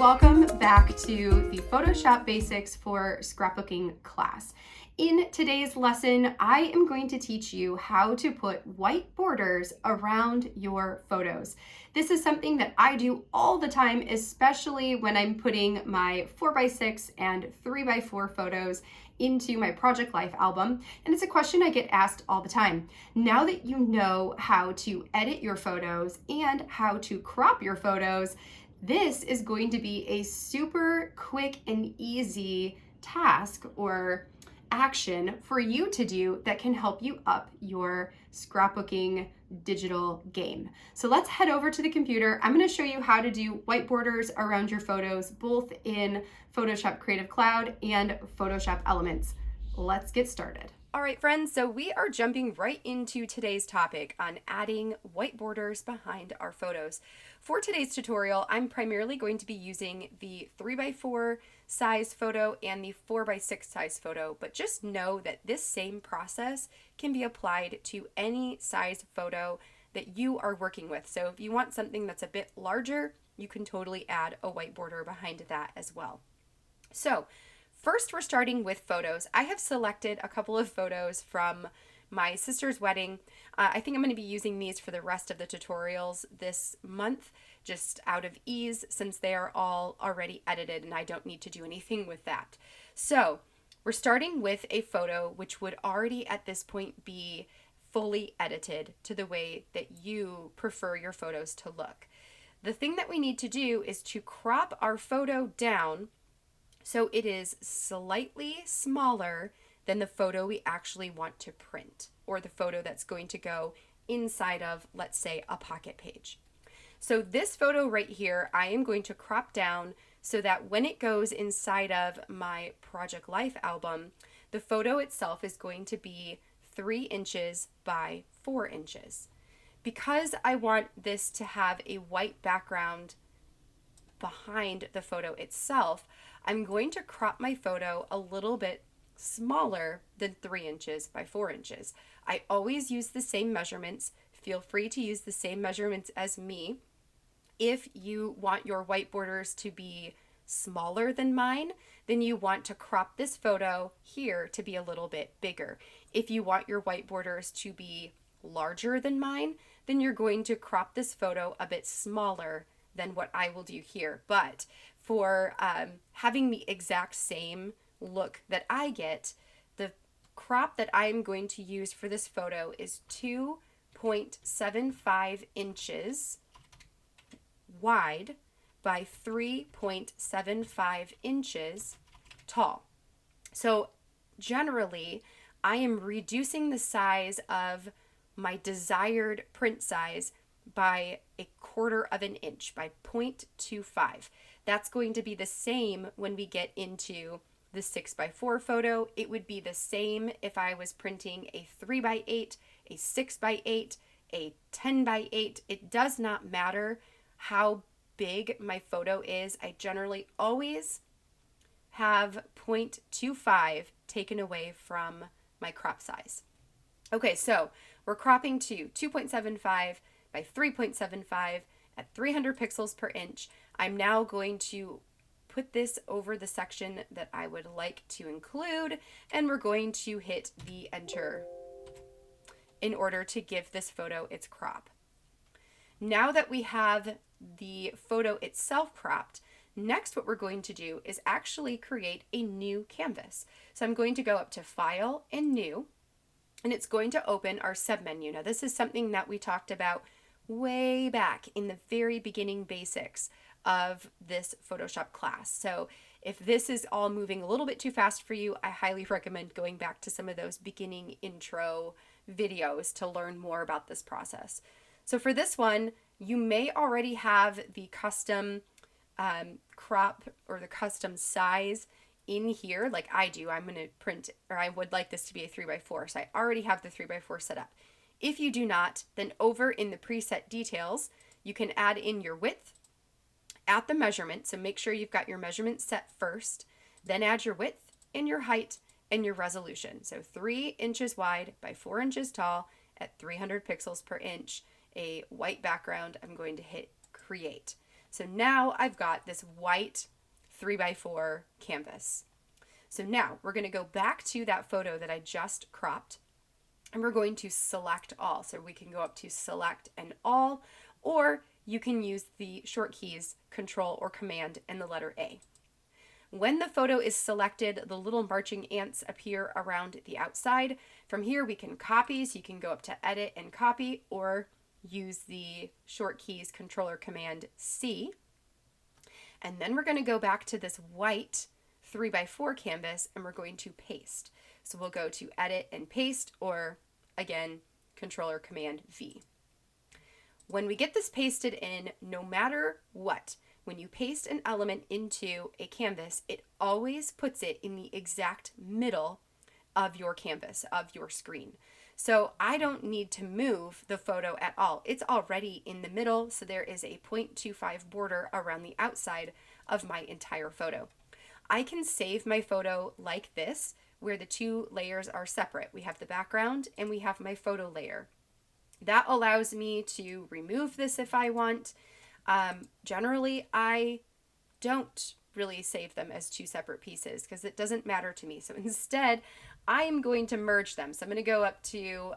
welcome back to the Photoshop Basics for Scrapbooking class. In today's lesson, I am going to teach you how to put white borders around your photos. This is something that I do all the time, especially when I'm putting my 4x6 and 3x4 photos into my project life album. And it's a question I get asked all the time. Now that you know how to edit your photos and how to crop your photos, this is going to be a super quick and easy task or action for you to do that can help you up your scrapbooking digital game. So let's head over to the computer. I'm going to show you how to do white borders around your photos, both in Photoshop Creative Cloud and Photoshop Elements. Let's get started. All right, friends, so we are jumping right into today's topic on adding white borders behind our photos. For today's tutorial, I'm primarily going to be using the 3x4 size photo and the 4x6 size photo, but just know that this same process can be applied to any size photo that you are working with. So if you want something that's a bit larger, you can totally add a white border behind that as well. So first, we're starting with photos. I have selected a couple of photos from my sister's wedding. I think I'm going to be using these for the rest of the tutorials this month, just out of ease, since they are all already edited and I don't need to do anything with that. So we're starting with a photo which would already at this point be fully edited to the way that you prefer your photos to look. The thing that we need to do is to crop our photo down so it is slightly smaller than the photo we actually want to print, or the photo that's going to go inside of, let's say, a pocket page. So this photo right here, I am going to crop down so that when it goes inside of my Project Life album, the photo itself is going to be 3 inches by 4 inches. Because I want this to have a white background behind the photo itself, I'm going to crop my photo a little bit smaller than 3 inches by 4 inches. I always use the same measurements. Feel free to use the same measurements as me. If you want your white borders to be smaller than mine, then you want to crop this photo here to be a little bit bigger. If you want your white borders to be larger than mine, then you're going to crop this photo a bit smaller than what I will do here. But for having the exact same look that I get, the crop that I'm going to use for this photo is 2.75 inches wide by 3.75 inches tall. So generally, I am reducing the size of my desired print size by 1/4 of an inch, by 0.25. That's going to be the same when we get into the 6x4 photo. It would be the same if I was printing a 3x8, a 6x8, a 10x8. It does not matter how big my photo is. I generally always have 0.25 taken away from my crop size. Okay, so we're cropping to 2.75 by 3.75 at 300 pixels per inch. I'm now going to put this over the section that I would like to include, and we're going to hit the enter in order to give this photo its crop. Now that we have the photo itself cropped, next what we're going to do is actually create a new canvas. So I'm going to go up to File and New, and it's going to open our submenu. Now this is something that we talked about way back in the very beginning basics of this Photoshop class. So if this is all moving a little bit too fast for you, I highly recommend going back to some of those beginning intro videos to learn more about this process. So for this one, you may already have the custom crop or the custom size in here, like I do. I'm going to print, or I would like this to be a 3x4, so I already have the 3x4 set up. If you do not, then over in the preset details, you can add in your width at the measurement. So make sure you've got your measurement set first, then add your width and your height and your resolution. So 3 inches wide by 4 inches tall at 300 pixels per inch, a white background. I'm going to hit create. So now I've got this white 3x4 canvas. So now we're going to go back to that photo that I just cropped, and we're going to select all. So we can go up to select and all, or you can use the short keys Control or Command and the letter A. When the photo is selected, the little marching ants appear around the outside. From here we can copy, so you can go up to Edit and Copy, or use the short keys Control or Command C. And then we're going to go back to this white 3x4 canvas and we're going to paste. So we'll go to Edit and Paste, or again, Control or Command V. When we get this pasted in, no matter what, when you paste an element into a canvas, it always puts it in the exact middle of your canvas, of your screen. So I don't need to move the photo at all. It's already in the middle, so there is a 0.25 border around the outside of my entire photo. I can save my photo like this, where the two layers are separate. We have the background and we have my photo layer. That allows me to remove this if I want. Generally, I don't really save them as two separate pieces because it doesn't matter to me. So instead, I am going to merge them. So I'm going to go up to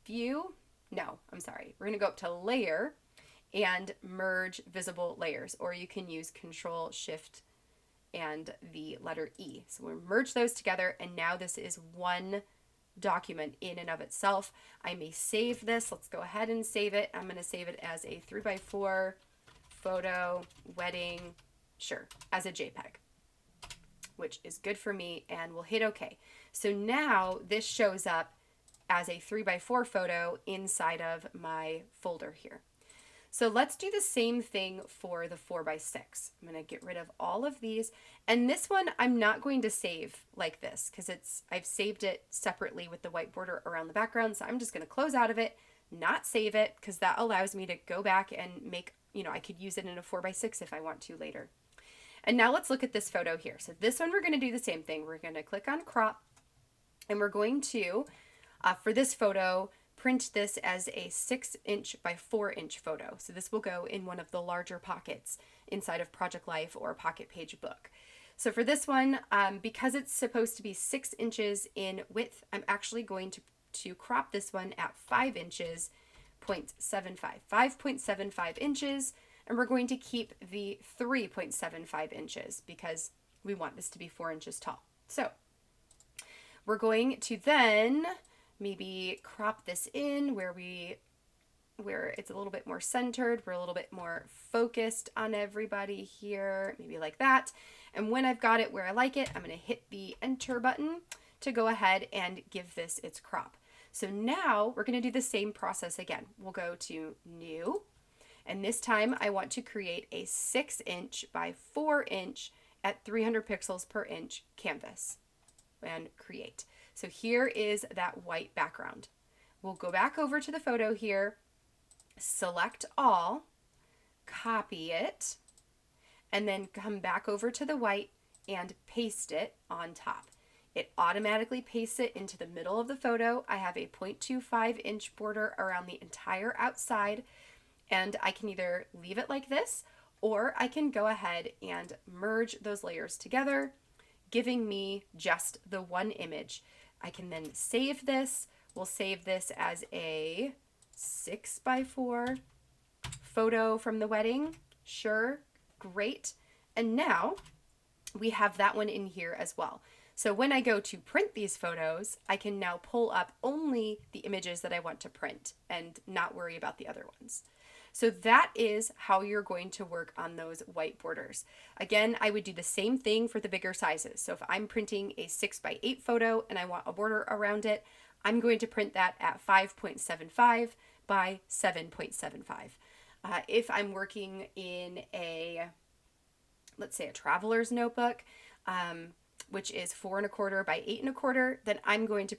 View. No, I'm sorry. We're going to go up to Layer and Merge Visible Layers, or you can use Control Shift and the letter E. So we'll merge those together, and now this is one document in and of itself. I may save this. Let's go ahead and save it. I'm going to save it as a 3x4 photo wedding, sure, as a JPEG, which is good for me, and we'll hit OK. So now this shows up as a 3x4 photo inside of my folder here. So let's do the same thing for the 4x6. I'm going to get rid of all of these. And this one I'm not going to save like this because I've saved it separately with the white border around the background. So I'm just going to close out of it, not save it, because that allows me to go back and make, I could use it in a 4x6 if I want to later. And now let's look at this photo here. So this one we're going to do the same thing. We're going to click on crop, and we're going to, for this photo, print this as a 6" by 4" photo. So this will go in one of the larger pockets inside of Project Life or Pocket Page book. So for this one, because it's supposed to be 6 inches in width, I'm actually going to crop this one at 5 inches, 5.75 inches, and we're going to keep the 3.75 inches because we want this to be 4 inches tall. So we're going to then maybe crop this in where it's a little bit more centered, we're a little bit more focused on everybody here, maybe like that. And when I've got it where I like it, I'm going to hit the enter button to go ahead and give this its crop. So now we're going to do the same process again. We'll go to New, and this time I want to create a 6" by 4" at 300 pixels per inch canvas, and create. So here is that white background. We'll go back over to the photo here, select all, copy it, and then come back over to the white and paste it on top. It automatically pastes it into the middle of the photo. I have a 0.25 inch border around the entire outside, and I can either leave it like this, or I can go ahead and merge those layers together, giving me just the one image. I can then save this. We'll save this as a 6x4 photo from the wedding. Sure, great. And now we have that one in here as well. So when I go to print these photos, I can now pull up only the images that I want to print and not worry about the other ones. So that is how you're going to work on those white borders. Again, I would do the same thing for the bigger sizes. So if I'm printing a 6x8 photo and I want a border around it, I'm going to print that at 5.75 by 7.75. If I'm working in let's say a traveler's notebook, which is 4 1/4 by 8 1/4, then I'm going to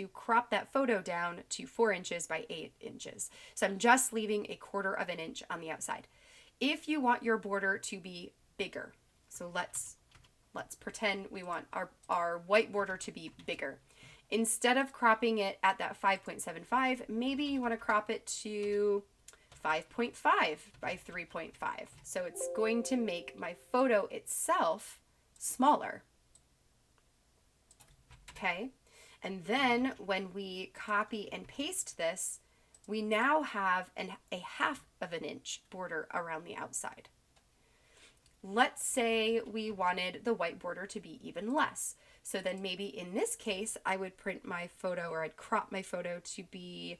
crop that photo down to 4 inches by 8 inches. So I'm just leaving a 1/4 inch on the outside. If you want your border to be bigger, so let's pretend we want our white border to be bigger. Instead of cropping it at that 5.75, maybe you want to crop it to 5.5 by 3.5. So it's going to make my photo itself smaller. Okay, and then when we copy and paste this, we now have a 1/2 of an inch border around the outside. Let's say we wanted the white border to be even less. So then maybe in this case, I would print my photo, or I'd crop my photo to be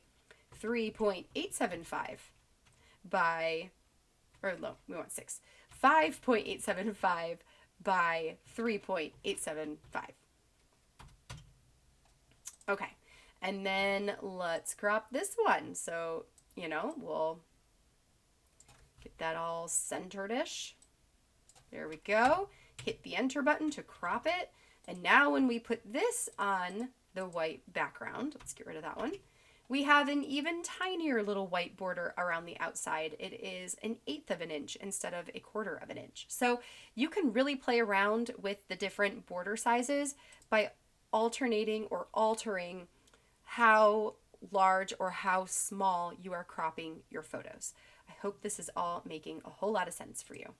3.875 by, or no, we want 6, 5.875 by 3.875. Okay, and then let's crop this one. So, we'll get that all centered-ish. There we go. Hit the enter button to crop it. And now when we put this on the white background, let's get rid of that one, we have an even tinier little white border around the outside. It is an 1/8 of an inch instead of a 1/4 of an inch. So you can really play around with the different border sizes by alternating or altering how large or how small you are cropping your photos. I hope this is all making a whole lot of sense for you.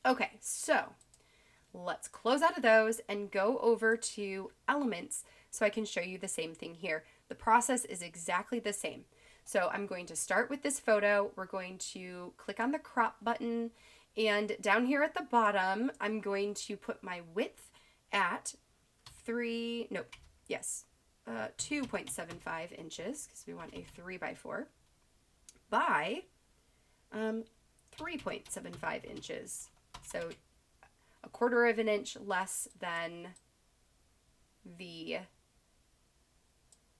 Okay, so let's close out of those and go over to elements so I can show you the same thing here. The process is exactly the same. So I'm going to start with this photo. We're going to click on the crop button, and down here at the bottom, I'm going to put my width at 2.75 inches, because we want a 3x4, by 3.75 inches. So a 1/4 of an inch less than the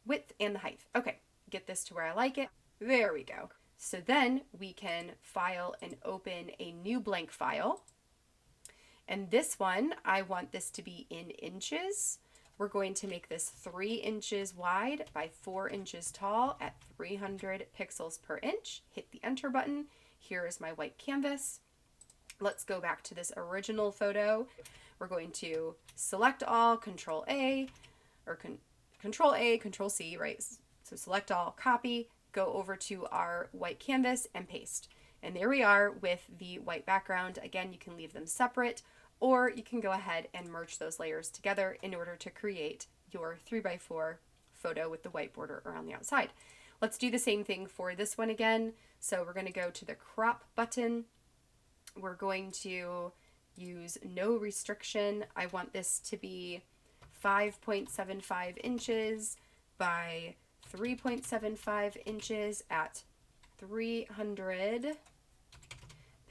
width and the height. Okay, get this to where I like it. There we go. So then we can file and open a new blank file. And this one, I want this to be in inches. We're going to make this 3 inches wide by 4 inches tall at 300 pixels per inch. Hit the enter button. Here is my white canvas. Let's go back to this original photo. We're going to select all, Control A, or Control A, Control C, right? So select all, copy, go over to our white canvas and paste. And there we are with the white background. Again, you can leave them separate, or you can go ahead and merge those layers together in order to create your 3x4 photo with the white border around the outside. Let's do the same thing for this one again. So we're going to go to the crop button. We're going to use no restriction. I want this to be 5.75 inches by 3.75 inches at 300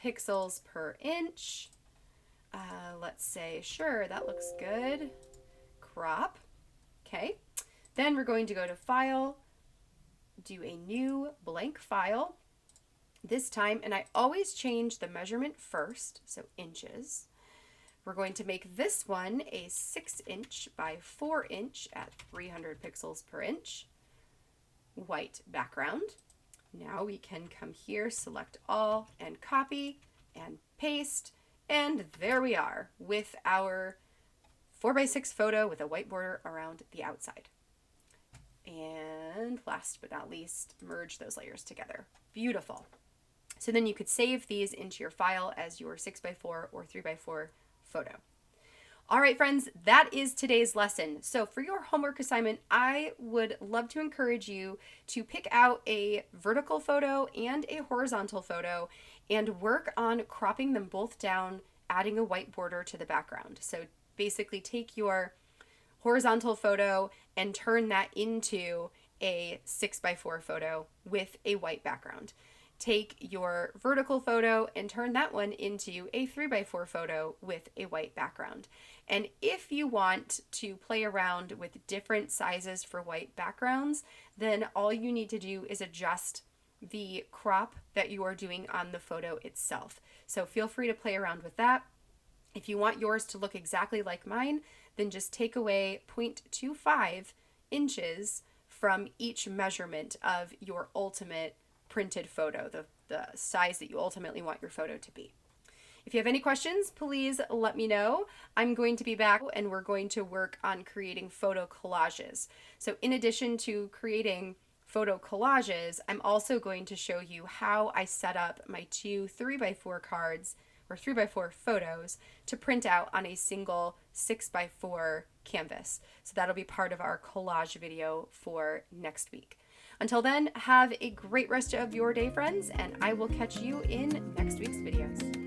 pixels per inch. Let's say, sure, that looks good. Crop. Okay. Then we're going to go to File, do a new blank file this time, and I always change the measurement first, so inches. We're going to make this one a 6 inch by 4 inch at 300 pixels per inch. White background. Now we can come here, select all, and copy, and paste, and there we are with our 4x6 photo with a white border around the outside. And last but not least, merge those layers together. Beautiful. So then you could save these into your file as your 6x4 or 3x4 photo. All right, friends, that is today's lesson. So for your homework assignment, I would love to encourage you to pick out a vertical photo and a horizontal photo and work on cropping them both down, adding a white border to the background. So basically take your horizontal photo and turn that into a 6x4 photo with a white background. Take your vertical photo and turn that one into a 3x4 photo with a white background. And if you want to play around with different sizes for white backgrounds, then all you need to do is adjust the crop that you are doing on the photo itself. So feel free to play around with that. If you want yours to look exactly like mine, then just take away 0.25 inches from each measurement of your ultimate printed photo, the size that you ultimately want your photo to be. If you have any questions, please let me know. I'm going to be back and we're going to work on creating photo collages. So in addition to creating photo collages, I'm also going to show you how I set up my two 3x4 cards or 3x4 photos to print out on a single 6x4 canvas. So that'll be part of our collage video for next week. Until then, have a great rest of your day, friends, and I will catch you in next week's videos.